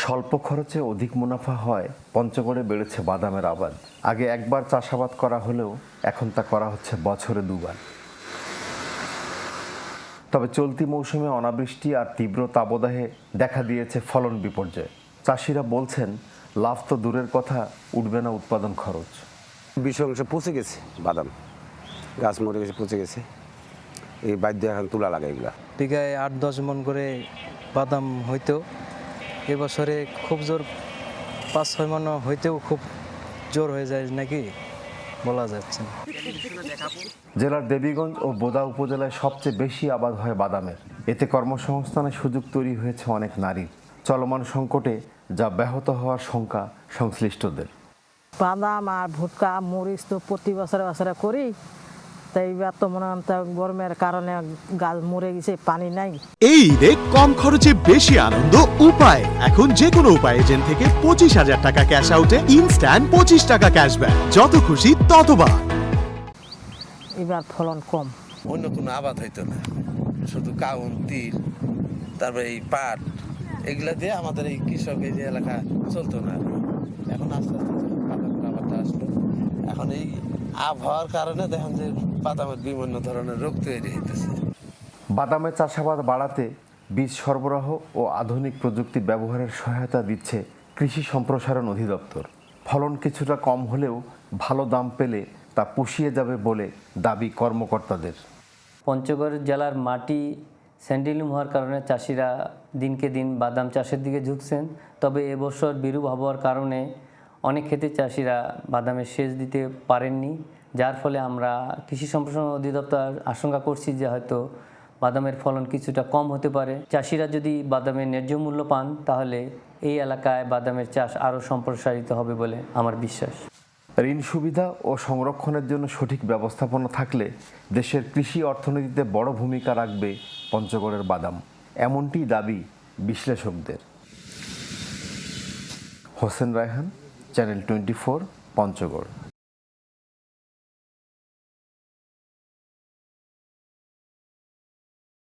স্বল্প খরচে অধিক মুনাফা হয় পঞ্চগড়ে বেড়েছে বাদামের আবাদ। আগে একবার চাষাবাদ করা হলেও এখন তা করা হচ্ছে বছরে দুবার। তবে চলতি মৌসুমে অনাবৃষ্টি আর তীব্র তাপদাহে দেখা দিয়েছে ফলন বিপর্যয়। চাষিরা বলছেন লাভ তো দূরের কথা, উঠবে না উৎপাদন খরচ। 20 পচে গেছে, বাদাম গাছ মরে গেছে, পচে গেছে। এই বাধ্য এখন তুলা লাগে এগুলা। বিঘায় 8-10 মন করে বাদাম হইতো, এবছরে খুব জোর 5-6 মন হইতেও খুব জোর হয়ে যায় নাকি বলা যাচ্ছে না। জেলার দেবীগঞ্জ ও বোদা উপজেলায় সবচেয়ে বেশি আবাদ হয় বাদামের। এতে কর্মসংস্থানের সুযোগ তৈরি হয়েছে অনেক নারীর। চলমান সংকটে যা ব্যাহত হওয়ার শঙ্কা সংশ্লিষ্টদের। বাদাম আর ভুট্টা মরিচ তো প্রতি বছরে বছরে করি, তাই এবার তো মনে হয় গরমের কারণে গাছ মরে গেছে, পানি নাই। এই ঈদে কম খরচে বেশি আনন্দ উপায়। এখন যে কোনো উপায় এজেন্ট থেকে 25,000 টাকা ক্যাশ আউটে ইনস্ট্যান্ট 25 টাকা ক্যাশব্যাক, যত খুশি ততবার। এবার ফলন কম। অন্য কোনো আবাদ হইতো না, শুধু কাউন, তিল, তারপরে এই পাট, এগুলা দিয়ে আমাদের এই কৃষক এই যে এলাকা চলতো না। এখন আস্তে আস্তে আবাদটা আসলো। এখন এই আবহাওয়ার কারণে দেখেন যে বাদামের বিভিন্ন ধরনের রোগ তৈরি হইতেছে। বাদামের চাষাবাদ বাড়াতে বীজ সরবরাহ ও আধুনিক প্রযুক্তি ব্যবহারের সহায়তা দিচ্ছে কৃষি সম্প্রসারণ অধিদপ্তর। ফলন কিছুটা কম হলেও ভালো দাম পেলে তা পুষিয়ে যাবে বলে দাবি কর্মকর্তাদের। পঞ্চগড় জেলার মাটি স্যান্ডিলুম হওয়ার কারণে চাষিরা দিনকে দিন বাদাম চাষের দিকে ঝুঁকছেন। তবে এবছর বিরূপ আবহাওয়ার কারণে অনেক ক্ষেত্রে চাষিরা বাদামের সেচ দিতে পারেননি, যার ফলে আমরা কৃষি সম্প্রসারণ অধিদপ্তর আশঙ্কা করছি যে হয়তো বাদামের ফলন কিছুটা কম হতে পারে। চাষিরা যদি বাদামের ন্যায্য মূল্য পান তাহলে এই এলাকায় বাদামের চাষ আরও সম্প্রসারিত হবে বলে আমার বিশ্বাস। ঋণ সুবিধা ও সংরক্ষণের জন্য সঠিক ব্যবস্থাপনা থাকলে দেশের কৃষি অর্থনীতিতে বড় ভূমিকা রাখবে পঞ্চগড়ের বাদাম, এমনটি দাবি বিশ্লেষকদের। হোসেন রায়হান, চ্যানেল 24, পঞ্চগড়।